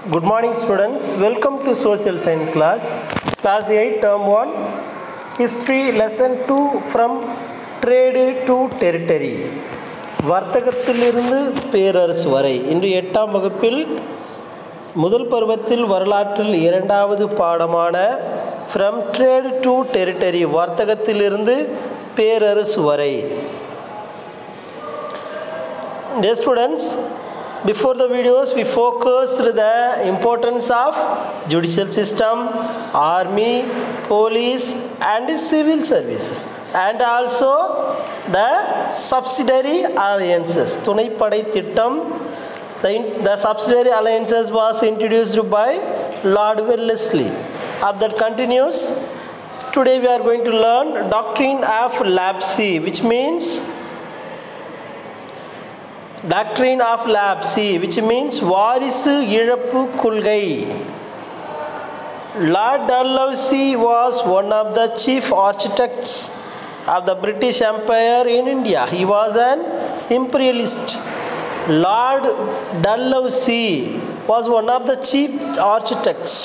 Good morning students, welcome to social science class 8 term 1 history lesson 2 from trade to territory வர்த்தகத்திலிருந்து பேரரசு வரை. இன்று 8ஆம் வகுப்பில் முதல் பருவத்தில் வரலாற்றில் இரண்டாவது பாடமான from trade to territory வர்த்தகத்திலிருந்து பேரரசு வரை. Dear students, before the videos we focused the importance of judicial system, army, police and civil services and also the subsidiary alliances. துணைப்படை திட்டம். The subsidiary alliances was introduced by Lord Wellesley. That continues. Today we are going to learn doctrine of Lapsi, which means doctrine of Lapsi, which means வாரிசு இழப்பு கொள்கை. Lord Dalhousie was one of the chief architects of the British Empire in India. He was an imperialist. Lord Dalhousie was one of the chief architects.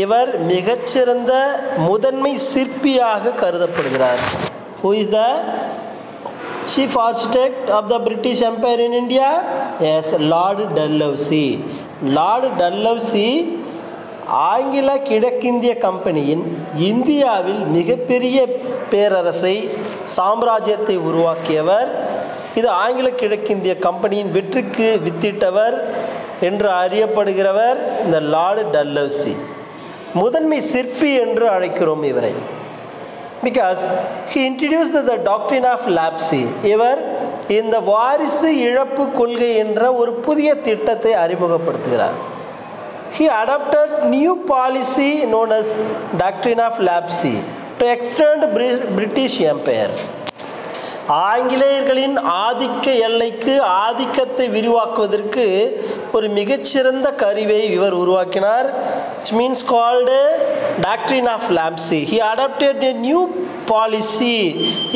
இவர் மிகச்சிறந்த முதன்மை சிற்பியாக கருதப்படுகிறார். Who is the chief architect of the British Empire in India? Yes, Lord Dalhousie. Lord Dalhousie ஆங்கில கிழக்கிந்திய கம்பெனியின் இந்தியாவில் மிகப்பெரிய பேரரசை சாம்ராஜ்யத்தை உருவாக்கியவர். இது ஆங்கில கிழக்கிந்திய கம்பெனியின் வெற்றிக்கு வித்திட்டவர் என்று அறியப்படுகிறவர் இந்த லார்டு டல்ஹவுசி. முதன்மை சிற்பி என்று அழைக்கிறோம் இவரை. Because he introduced the doctrine of Lapsi. இவர் இந்த வாரிசு இழப்பு கொள்கை என்ற ஒரு புதிய திட்டத்தை அறிமுகப்படுத்துகிறார். He adopted new policy known as doctrine of Lapsi to extend British Empire. ஆங்கிலேயர்களின் ஆதிக்க எல்லைக்கு ஆதிக்கத்தை விரிவாக்குவதற்கு ஒரு மிகச்சிறந்த கருவியை இவர் உருவாக்கினார். Which means called doctrine of Lapsi. He adopted a new policy.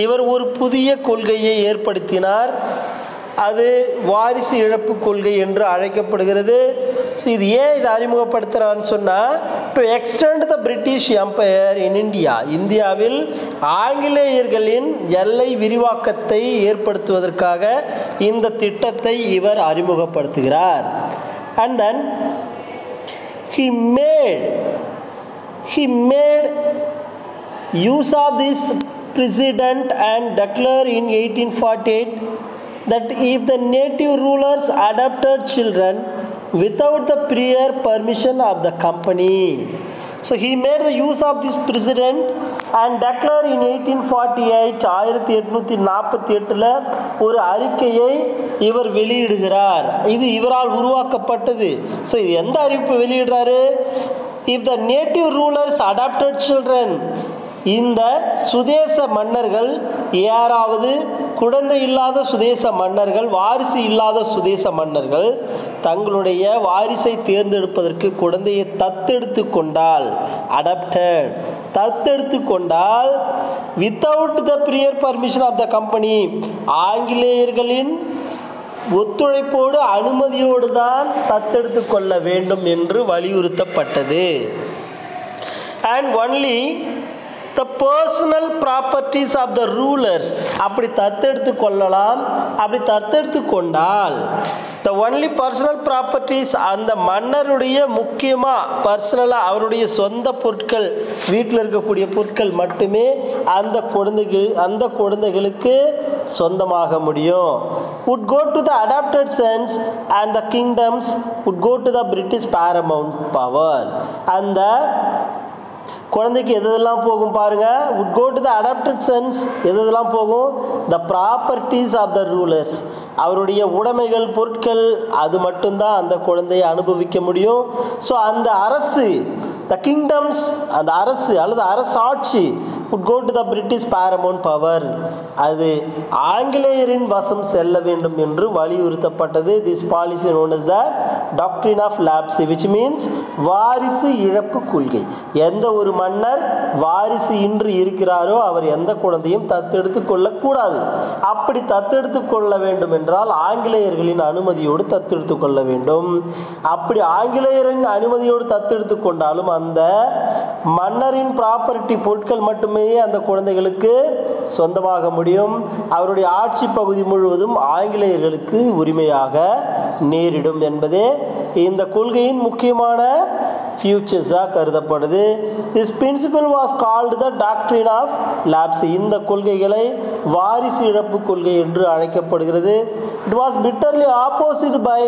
இவர் ஒரு புதிய கொள்கையை ஏற்படுத்தினார். அது வாரிசு இழப்பு கொள்கை என்று அழைக்கப்படுகிறது. இது ஏன் இதை அறிமுகப்படுத்துகிறான்னு சொன்னால், to extend the British empire in India, இந்தியாவில் ஆங்கிலேயர்களின் எல்லை விரிவாக்கத்தை ஏற்படுத்துவதற்காக இந்த திட்டத்தை இவர் அறிமுகப்படுத்துகிறார். And then he made use of this precedent and declared in 1848 that if the native rulers adopted children without the prior permission of the company. So he made the use of this precedent and declared in 1848 1848 ஒரு அறிக்கையை இவர் வெளியிடுகிறார். இது இவரால் உருவாக்கப்பட்டது. So இது எந்த அறிவிப்பு வெளியிடுறாரு? If the native rulers adopted children, இந்த சுதேச மன்னர்கள் யாராவது குழந்தை இல்லாத சுதேச மன்னர்கள், வாரிசு இல்லாத சுதேச மன்னர்கள் தங்களுடைய வாரிசை தேர்ந்தெடுப்பதற்கு குழந்தையை தத்தெடுத்து கொண்டால், அடாப்டட் தத்தெடுத்து கொண்டால், without the prior permission of the company, ஆங்கிலேயர்களின் ஒத்துழைப்போடு அனுமதியோடு தான் தத்தெடுத்து கொள்ள வேண்டும் என்று வலியுறுத்தப்பட்டது. And only the personal properties of the rulers, அப்படி தத்தெடுத்து கொள்ளலாம். அப்படி தத்தெடுத்து கொண்டால் the only personal properties, அந்த மன்னருடைய முக்கியமாக பர்சனலாக அவருடைய சொந்த பொருட்கள், வீட்டில் இருக்கக்கூடிய பொருட்கள் மட்டுமே அந்த குழந்தைகளுக்கு சொந்தமாக முடியும். would go to the adopted sons and the kingdoms would go to the British paramount power. அந்த குழந்தைக்கு எதெல்லாம் போகும் பாருங்கள். would go to the adopted sons, எதெல்லாம் போகும்? the properties of the rulers, அவருடைய உடைமைகள், பொருட்கள், அது மட்டும்தான் அந்த குழந்தையை அனுபவிக்க முடியும். ஸோ அந்த அரசு, the kingdoms, அந்த அரசு அல்லது அரசாட்சி, would go to the British paramount power. அது ஆங்கிலேயரின் வசம் செல்ல வேண்டும் என்று வலியுறுத்தப்பட்டது. This policy known as the doctrine of lapse, which means வாரிசு இழப்பு கொள்கை. எந்த ஒரு மன்னர் வாரிசு இன்று இருக்கிறாரோ அவர் எந்த குழந்தையும் தத்தெடுத்து கொள்ளக்கூடாது. அப்படி தத்தெடுத்து கொள்ள வேண்டும் என்றால் ஆங்கிலேயர்களின் அனுமதியோடு தத்தெடுத்து கொள்ள வேண்டும். அப்படி ஆங்கிலேயரின் அனுமதியோடு தத்தெடுத்து கொண்டாலும் அந்த மன்னரின் ப்ராப்பர்ட்டி பொருட்கள் மட்டுமே அந்த குழந்தைகளுக்கு சொந்தமாக முடியும். அவருடைய ஆட்சி பகுதி முழுவதும் ஆங்கிலேயர்களுக்கு உரிமையாக நேரிடும் என்பதே இந்த கொள்கையின் முக்கியமான ஃபியூச்சர்ஸாக கருதப்படுது. This principle was called the doctrine of lapse. இந்த கொள்கைகளை வாரிசு இழப்பு கொள்கை என்று அழைக்கப்படுகிறது. It was bitterly opposed by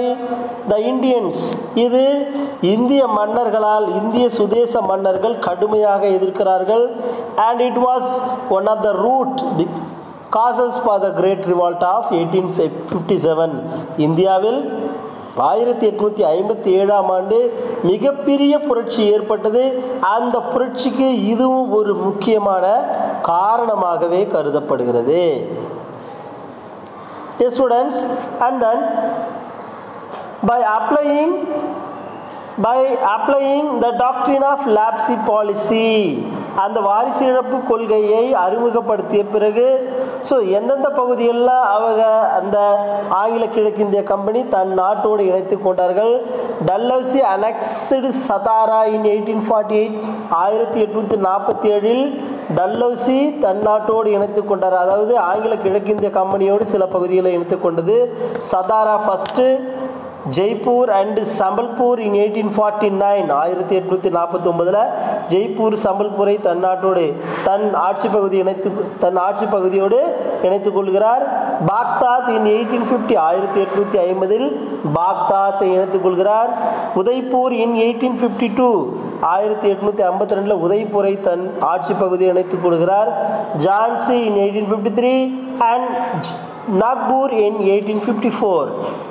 the Indians. இது இந்திய மன்னர்களால் இந்திய சுதேச மன்னர்கள் கடுமையாக எதிர்க்கிறார்கள். And it was one of the root causes for the great revolt of 1857. இந்தியாவில் 1857ஆம் ஆண்டு மிகப்பெரிய புரட்சி ஏற்பட்டது. அந்த புரட்சிக்கு இதுவும் ஒரு முக்கியமான காரணமாகவே கருதப்படுகிறது. Yes, students, and then by applying the doctrine of lapse policy, அந்த வாரிசு இழப்பு கொள்கையை அறிமுகப்படுத்திய பிறகு எந்தெந்த பகுதிகளில் அவங்க அந்த ஆங்கில கிழக்கிந்திய கம்பெனி தன் நாட்டோடு இணைத்து கொண்டார்கள். Dalhousie annexed Satara in 1848. 1847 Dalhousie தன் நாட்டோடு இணைத்து கொண்டார். அதாவது ஆங்கில கிழக்கிந்திய கம்பெனியோடு சில பகுதிகளை இணைத்து கொண்டது. சதாரா ஃபஸ்ட்டு, ஜெய்ப்பூர் அண்ட் சம்பல்பூர் இன் 1849. 1849 ஜெய்ப்பூர் சம்பல்பூரை தன் ஆட்சி பகுதியோடு இணைத்துக் கொள்கிறார். பாக்தாத் இன் 1850. 1850 பாக்தாத்தை இணைத்துக் கொள்கிறார். உதய்பூர் இன் 1852. 1852 உதய்பூரை தன் ஆட்சி பகுதியை இணைத்துக் கொள்கிறார். Jhansi in 1853 and Nagpur in 1854.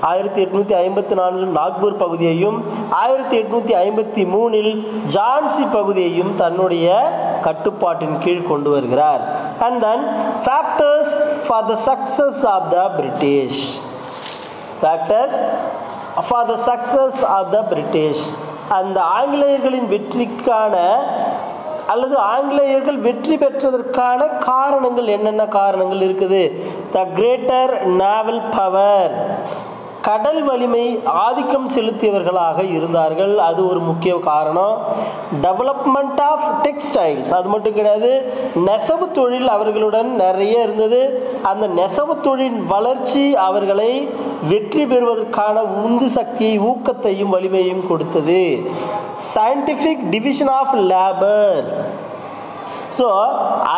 1854 Nagpur பகுதியையும் 1853 ஜான்சி பகுதியையும் தன்னுடைய கட்டுப்பாட்டின் கீழ் கொண்டு வருகிறார். And then factors for the success of the British. அந்த ஆங்கிலேயர்களின் வெற்றிக்கான அல்லது ஆங்கிலேயர்கள் வெற்றி பெற்றதற்கான காரணங்கள் என்னென்ன காரணங்கள் இருக்குது? த கிரேட்டர் நேவல் பவர், கடல் வலிமை ஆதிக்கம் செலுத்தியவர்களாக இருந்தார்கள். அது ஒரு முக்கிய காரணம். டெவலப்மெண்ட் ஆஃப் டெக்ஸ்டைல்ஸ், அது மட்டும் கிடையாது, நெசவு தொழில் அவர்களுடன் நிறைய இருந்தது. அந்த நெசவு தொழில் வளர்ச்சி அவர்களை வெற்றி பெறுவதற்கான உந்து சக்தியை, ஊக்கத்தையும் வலிமையையும் கொடுத்தது. சயின்டிஃபிக் டிவிஷன் ஆஃப் லேபர்,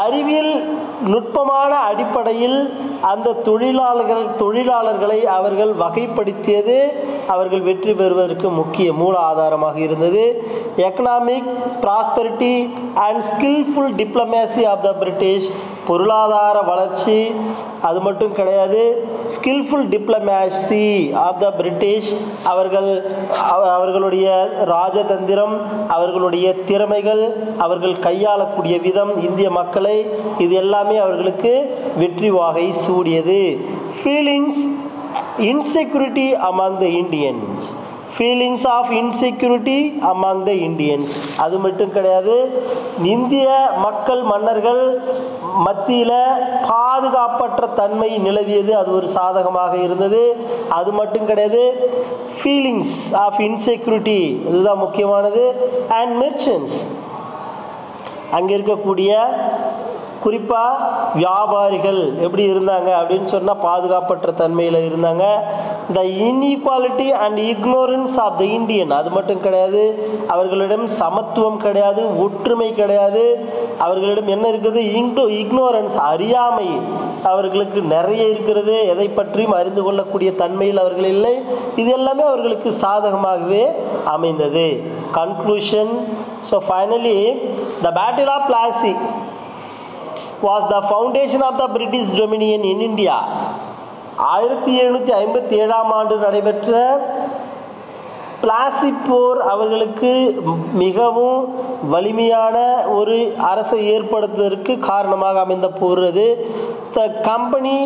அறிவியல் நுட்பமான அடிப்படையில் அந்த தொழிலாளர்களை அவர்கள் வகைப்படுத்தியது அவர்கள் வெற்றி பெறுவதற்கு முக்கிய மூல ஆதாரமாக இருந்தது. Economic prosperity and skilful diplomacy of the British, பொருளாதார வளர்ச்சி, அது மட்டும் கிடையாது, skilful diplomacy of the British, அவர்களுடைய ராஜதந்திரம், அவர்களுடைய திறமைகள், அவர்கள் கையாளக்கூடிய விதம் இந்திய மக்களை, இது எல்லாமே அவர்களுக்கு வெற்றி வாகை சூடியது. Feelings insecurity among the Indians, feelings of insecurity among the Indians, அது மட்டும் கிடையாது, இந்திய மக்கள் மன்னர்கள் மத்தியில் பாதுகாப்பற்ற தன்மை நிலவியது, அது ஒரு சாதகமாக இருந்தது. அது மட்டும் கிடையாது, ஃபீலிங்ஸ் ஆஃப் இன்செக்யூரிட்டி, இதுதான் முக்கியமானது. அண்ட் மெர்ச்சன்ட்ஸ், அங்கே இருக்கக்கூடிய குறிப்பாக வியாபாரிகள் எப்படி இருந்தாங்க அப்படின்னு சொன்னால் பாதுகாப்பற்ற தன்மையில் இருந்தாங்க. The inequality and ignorance of the Indian, அது மட்டும் கிடையாது, அவர்களிடம் சமத்துவம் கிடையாது, ஒற்றுமை கிடையாது. அவர்களிடம் என்ன இருக்குது? இக்னோரன்ஸ், அறியாமை அவர்களுக்கு நிறைய இருக்கிறது. எதை பற்றியும் அறிந்து கொள்ளக்கூடிய தன்மையில் அவர்கள் இல்லை. இது எல்லாமே அவர்களுக்கு சாதகமாகவே அமைந்தது. Conclusion. Finally the battle of Plassey was the foundation of the British Dominion in India. 1757ஆம் ஆண்டு நடைபெற்ற பிளாசி போர் அவர்களுக்கு மிகவும் வலிமையான ஒரு அரசை ஏற்படுத்துவதற்கு காரணமாக அமைந்த போர் அது. த கம்பெனி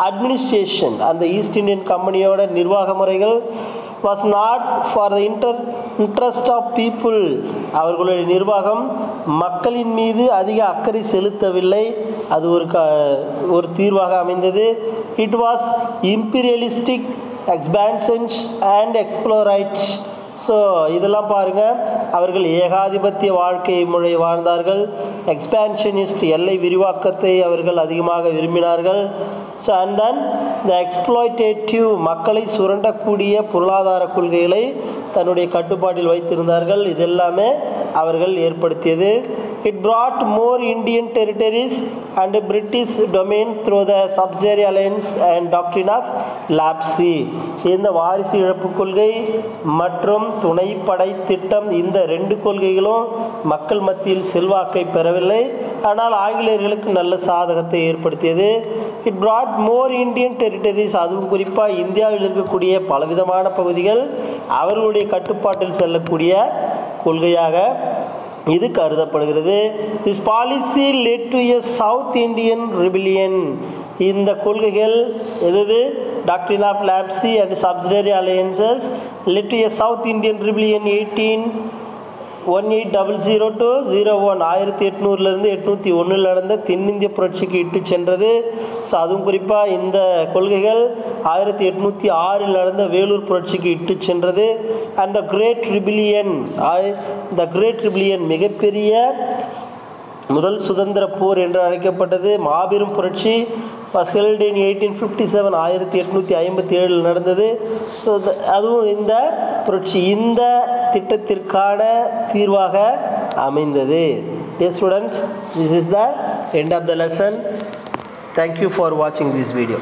அட்மினிஸ்ட்ரேஷன், அந்த ஈஸ்ட் இந்தியன் கம்பெனியோட நிர்வாக முறைகள் was not for the interest of people. அவர்களுடைய நிர்வாகம் மக்களின் மீது அதிக அக்கறை செலுத்தவில்லை. அது ஒரு தீர்வாக அமைந்தது. It was imperialistic expansions and exploits. So இதெல்லாம் பாருங்கள், அவர்கள் ஏகாதிபத்திய வாழ்க்கை முறை வாழ்ந்தார்கள். எக்ஸ்பான்ஷனிஸ்ட், எல்லை விரிவாக்கத்தை அவர்கள் அதிகமாக விரும்பினார்கள். So and then the exploitative, மக்களை சுரண்டக்கூடிய பொருளாதார கொள்கைகளை தன்னுடைய கட்டுப்பாட்டில் வைத்திருந்தார்கள். இதெல்லாமே அவர்கள் ஏற்படுத்தியது. It brought more Indian territories and British domain through the subsidiary alliance and doctrine of lapsi. இந்த வாரிசு இழப்பு கொள்கை மற்றும் துணைப்படை திட்டம், இந்த ரெண்டு கொள்கைகளும் மக்கள் மத்தியில் செல்வாக்கை பெறவில்லை, ஆனால் ஆங்கிலேயர்களுக்கு நல்ல சாதகத்தை ஏற்படுத்தியது. It brought more Indian territories, அதுவும் குறிப்பாக இந்தியாவில் இருக்கக்கூடிய பலவிதமான பகுதிகள் அவர்களுடைய கட்டுப்பாட்டில் செல்லக்கூடிய கொள்கையாக இது கருதப்படுகிறது. This policy led to a South Indian rebellion. இந்த கொள்கைகள் எது? Doctrine of lapse and subsidiary alliances led to a South Indian rebellion 1800 to 01, 1800 801 நடந்த தென்னிந்திய புரட்சிக்கு இட்டு சென்றது. ஸோ அதுவும் குறிப்பாக இந்த கொள்கைகள் 1806 நடந்த வேலூர் புரட்சிக்கு இட்டு சென்றது. அண்ட் த கிரேட் ரிபிலியன் மிகப்பெரிய முதல் சுதந்திர போர் என்று அழைக்கப்பட்டது. மாபெரும் புரட்சி வாஸ் ஹெல்ட் இன் 1857, 1857 நடந்தது. அதுவும் இந்த புரட்சி இந்த திட்டத்திற்கான தீர்வாக அமைந்தது. Dear students, this is the end of the lesson. Thank you for watching this video.